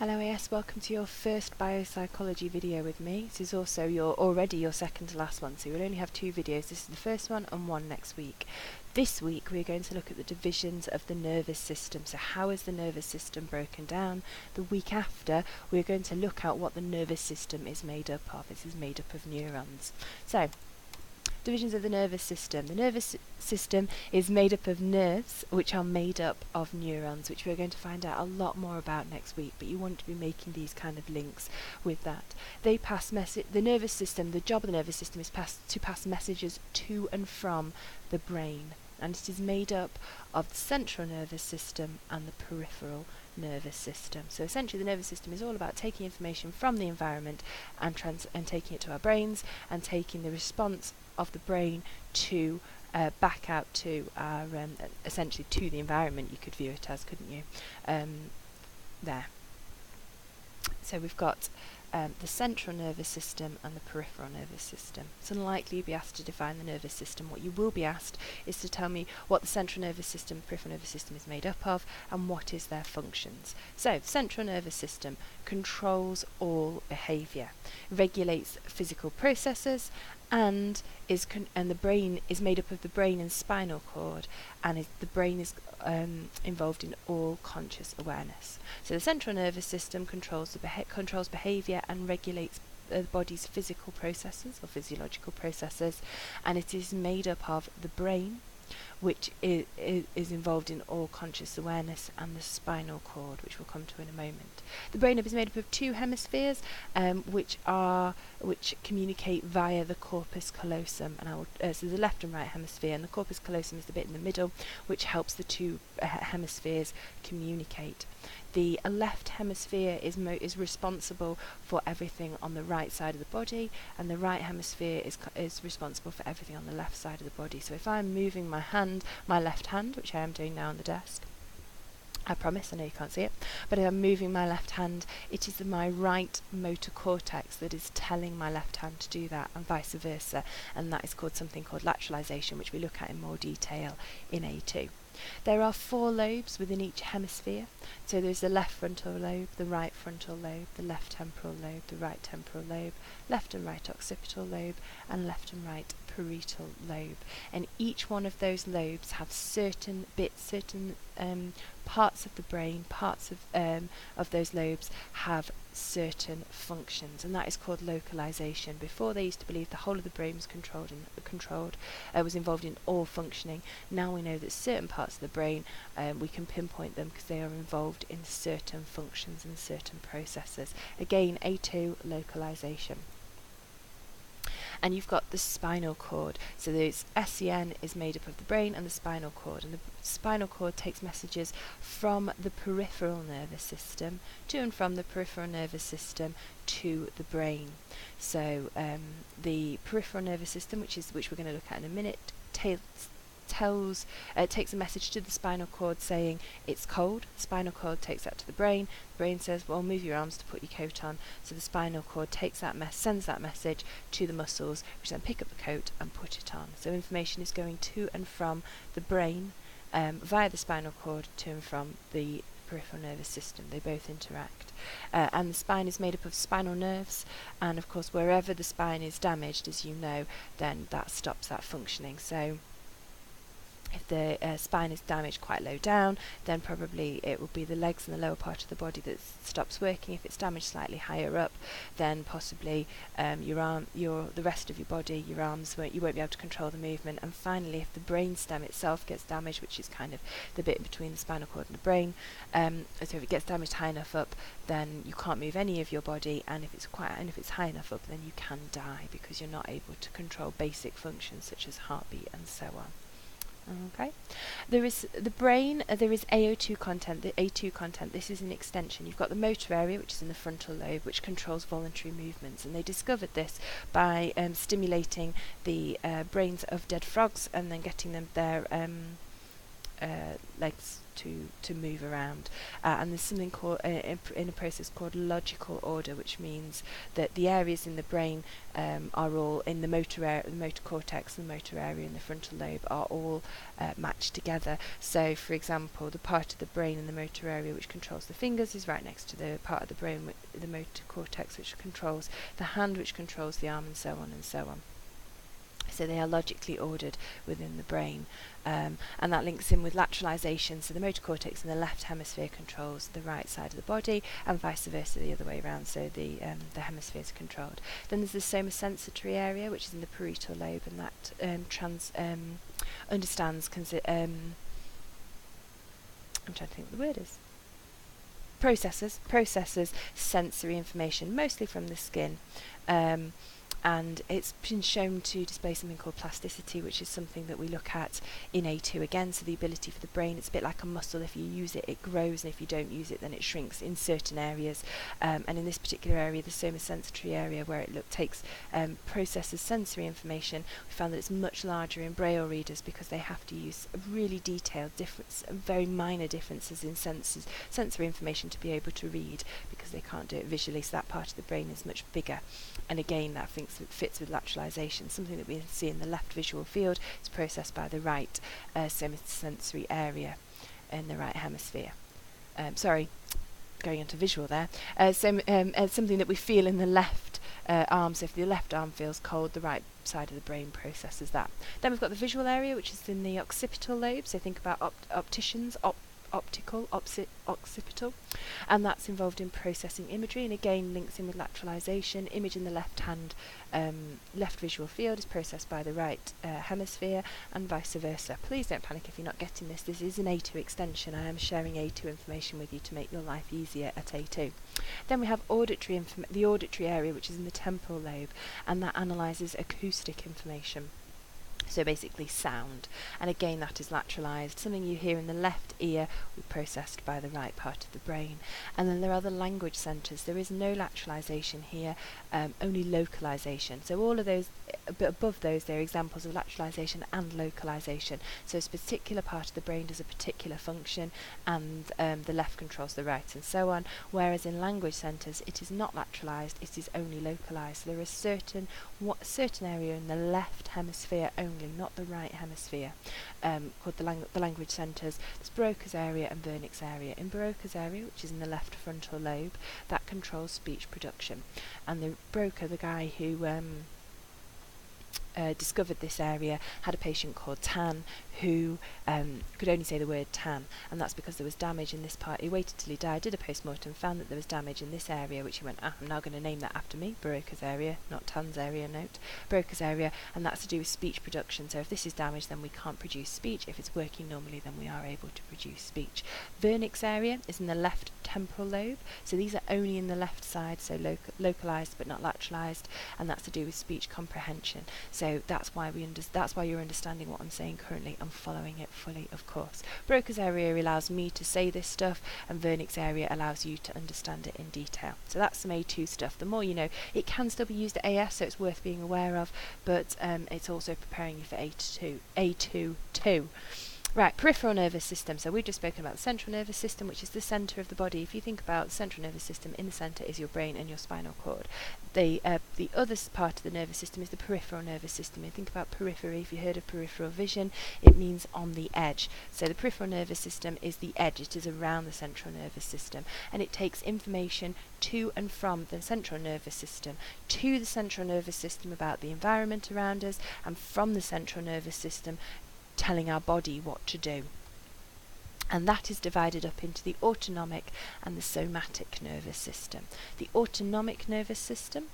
Hello AS, welcome to your first biopsychology video with me. This is also already your second to last one, so you'll only have two videos. This is the first one and one next week. This week we're going to look at the divisions of the nervous system. So how is the nervous system broken down? The week after we're going to look at what the nervous system is made up of. This is made up of neurons. So divisions of the nervous system. The nervous system is made up of nerves, which are made up of neurons, which we're going to find out a lot more about next week, but you want to be making these kind of links with that. They pass the nervous system, the job of the nervous system is to pass messages to and from the brain, and it is made up of the central nervous system and the peripheral nervous system. So essentially the nervous system is all about taking information from the environment and taking it to our brains and taking the response of the brain to back out to our essentially to the environment. You could view it as, couldn't you? There. So we've got the central nervous system and the peripheral nervous system. It's unlikely you'll be asked to define the nervous system. What you will be asked is to tell me what the central nervous system, peripheral nervous system is made up of and what is their functions. So the central nervous system controls all behaviour, regulates physical processes, and the brain is made up of the brain and spinal cord, and the brain is involved in all conscious awareness. So the central nervous system controls behaviour and regulates the body's physical processes or physiological processes, and it is made up of the brain, which is involved in all conscious awareness, and the spinal cord, which we'll come to in a moment. The brain is made up of two hemispheres, which communicate via the corpus callosum, and so the left and right hemisphere, and the corpus callosum is the bit in the middle, which helps the two hemispheres communicate. The left hemisphere is responsible for everything on the right side of the body, and the right hemisphere is responsible for everything on the left side of the body. So if I'm moving my left hand, which I am doing now on the desk, I promise, I know you can't see it, but if I'm moving my left hand, it is my right motor cortex that is telling my left hand to do that, and vice versa, and that is called something called lateralization, which we look at in more detail in A2. There are 4 lobes within each hemisphere. So there's the left frontal lobe, the right frontal lobe, the left temporal lobe, the right temporal lobe, left and right occipital lobe, and left and right parietal lobe. And each one of those lobes have certain parts of the brain, parts of those lobes have certain functions, and that is called localization. Before, they used to believe the whole of the brain was was involved in all functioning. Now we know that certain parts of the brain, we can pinpoint them because they are involved in certain functions and certain processes. Again, A2, localization. And you've got the spinal cord. So there's SCN is made up of the brain and the spinal cord, and the spinal cord takes messages from the peripheral nervous system to and from the peripheral nervous system to the brain. So the peripheral nervous system, which we're going to look at in a minute, takes a message to the spinal cord saying it's cold. The spinal cord takes that to the brain. The brain says, well, move your arms to put your coat on. So the spinal cord takes that sends that message to the muscles, which then pick up the coat and put it on. So information is going to and from the brain via the spinal cord to and from the peripheral nervous system. They both interact. And the spine is made up of spinal nerves, and of course wherever the spine is damaged, as you know, then that stops that functioning. So if the spine is damaged quite low down, then probably it will be the legs and the lower part of the body that stops working. If it's damaged slightly higher up, then possibly the rest of your body, your arms, you won't be able to control the movement. And finally, if the brain stem itself gets damaged, which is kind of the bit between the spinal cord and the brain, so if it gets damaged high enough up, then you can't move any of your body, and if it's high enough up, then you can die because you're not able to control basic functions such as heartbeat and so on. Okay, there is the brain, there is AO2 content, the A2 content. This is an extension. You've got the motor area, which is in the frontal lobe, which controls voluntary movements, and they discovered this by stimulating the brains of dead frogs and then getting them their legs to move around. And there's something called in a process called logical order, which means that the areas in the brain are all in the motor cortex, and the motor area in the frontal lobe are all matched together. So, for example, the part of the brain in the motor area which controls the fingers is right next to the part of the brain with the motor cortex which controls the hand, which controls the arm, and so on and so on. So they are logically ordered within the brain, and that links in with lateralization. So the motor cortex in the left hemisphere controls the right side of the body, and vice versa the other way around. So the hemispheres are controlled. Then there's the somatosensory area, which is in the parietal lobe, and that understands. I'm trying to think what the word is. Processes sensory information, mostly from the skin. And it's been shown to display something called plasticity, which is something that we look at in A2 again. So the ability for the brain, it's a bit like a muscle. If you use it, it grows, and if you don't use it, then it shrinks in certain areas. And in this particular area, the somatosensory area, where it processes sensory information, we found that it's much larger in Braille readers because they have to use a really detailed very minor differences in sensory information to be able to read, because they can't do it visually. So that part of the brain is much bigger. And again, that fits with lateralization. Something that we see in the left visual field is processed by the right somatosensory area in the right hemisphere. Sorry, going into visual there. Something that we feel in the left arm. So if the left arm feels cold, the right side of the brain processes that. Then we've got the visual area, which is in the occipital lobe. So think about opticians, occipital, and that's involved in processing imagery, and again links in with lateralization. Image in the left visual field is processed by the right hemisphere, and vice versa. Please don't panic if you're not getting this. This is an A2 extension. I am sharing A2 information with you to make your life easier at A2. Then we have the auditory area, which is in the temporal lobe, and that analyzes acoustic information. So basically sound, and again that is lateralized. Something you hear in the left ear will be processed by the right part of the brain. And then there are the language centers. There is no lateralization here, only localization. So all of those, but above those, there are examples of lateralization and localization. So this particular part of the brain does a particular function, and the left controls the right, and so on. Whereas in language centers, it is not lateralized; it is only localized. So there is certain area in the left hemisphere only, not the right hemisphere, called the language centres. There's Broca's area and Wernicke's area. In Broca's area, which is in the left frontal lobe, that controls speech production. And the Broca, the guy who discovered this area, had a patient called Tan who could only say the word tan, and that's because there was damage in this part. He waited till he died, did a post-mortem, found that there was damage in this area, which he went, I'm now going to name that after me, Broca's area, not Tan's area, note, Broca's area, and that's to do with speech production. So if this is damaged, then we can't produce speech. If it's working normally, then we are able to produce speech. Wernicke's area is in the left temporal lobe, so these are only in the left side, so localized but not lateralized, and that's to do with speech comprehension. So that's why you're understanding what I'm saying currently. I'm following it fully, of course. Broca's area allows me to say this stuff, and Wernicke's area allows you to understand it in detail. So that's some A2 stuff. The more you know. It can still be used at AS, so it's worth being aware of, but it's also preparing you for A2 too. Right, peripheral nervous system. So we've just spoken about the central nervous system, which is the centre of the body. If you think about the central nervous system, in the centre is your brain and your spinal cord. The other part of the nervous system is the peripheral nervous system. You think about periphery. If you heard of peripheral vision, it means on the edge. So the peripheral nervous system is the edge. It is around the central nervous system, and it takes information to and from the central nervous system to the central nervous system about the environment around us, and from the central nervous system telling our body what to do. And that is divided up into the autonomic and the somatic nervous system. The autonomic nervous system,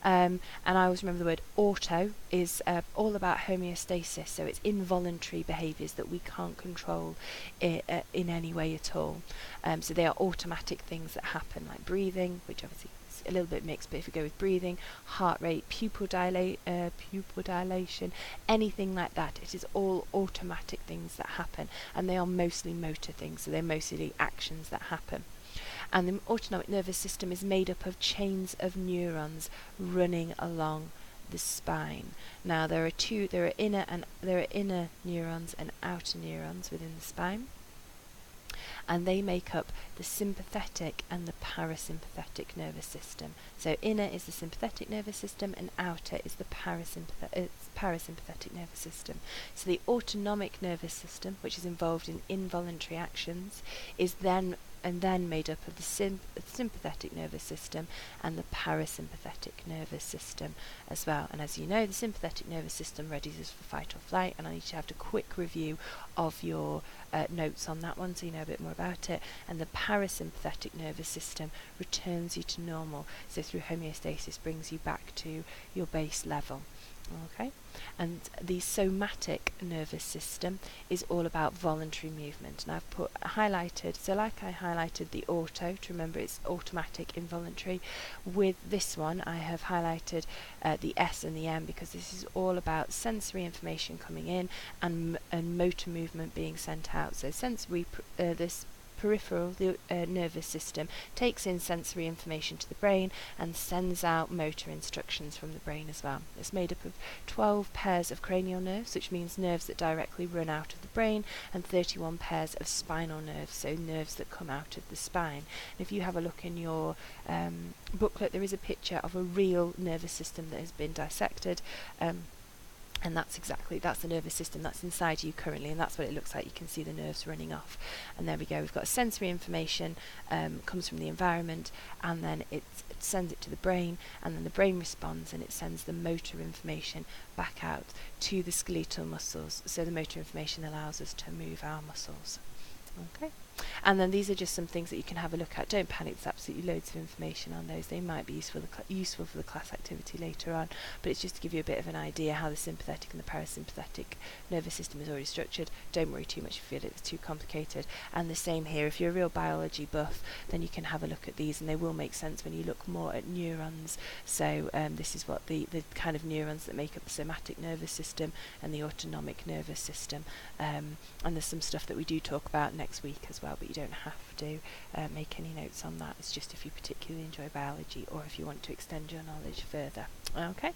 and I always remember the word auto, is all about homeostasis, so it's involuntary behaviours that we can't control in any way at all. So they are automatic things that happen, like breathing, which obviously is a little bit mixed, but if we go with breathing, heart rate, pupil dilation, anything like that, it is all automatic things that happen, and they are mostly motor things, so they're mostly actions that happen. And the autonomic nervous system is made up of chains of neurons running along the spine. Now there are inner neurons and outer neurons within the spine. and they make up the sympathetic and the parasympathetic nervous system. So inner is the sympathetic nervous system and outer is the parasympathetic nervous system. So the autonomic nervous system, which is involved in involuntary actions, is then made up of the sympathetic nervous system and the parasympathetic nervous system as well. And as you know, the sympathetic nervous system readies us for fight or flight, and I need to have a quick review of your notes on that one so you know a bit more about it. And the parasympathetic nervous system returns you to normal, so through homeostasis brings you back to your base level. Okay, and the somatic nervous system is all about voluntary movement, and I've highlighted, so like I highlighted the auto to remember it's automatic, involuntary. With this one I have highlighted the S and the M because this is all about sensory information coming in and motor movement being sent out. So sensory this peripheral, the nervous system, takes in sensory information to the brain and sends out motor instructions from the brain as well. It's made up of 12 pairs of cranial nerves, which means nerves that directly run out of the brain, and 31 pairs of spinal nerves, so nerves that come out of the spine. And if you have a look in your booklet, there is a picture of a real nervous system that has been dissected. And that's the nervous system that's inside you currently, and that's what it looks like. You can see the nerves running off. And there we go, we've got sensory information comes from the environment, and then it sends it to the brain, and then the brain responds and it sends the motor information back out to the skeletal muscles, so the motor information allows us to move our muscles. Okay, and then these are just some things that you can have a look at. Don't panic, there's absolutely loads of information on those. They might be useful for the class activity later on, but it's just to give you a bit of an idea how the sympathetic and the parasympathetic nervous system is already structured. Don't worry too much if you feel it's too complicated. And the same here, if you're a real biology buff, then you can have a look at these, and they will make sense when you look more at neurons. So this is what the kind of neurons that make up the somatic nervous system and the autonomic nervous system. And there's some stuff that we do talk about next week as well, but you don't have to make any notes on that. It's just if you particularly enjoy biology or if you want to extend your knowledge further. Okay.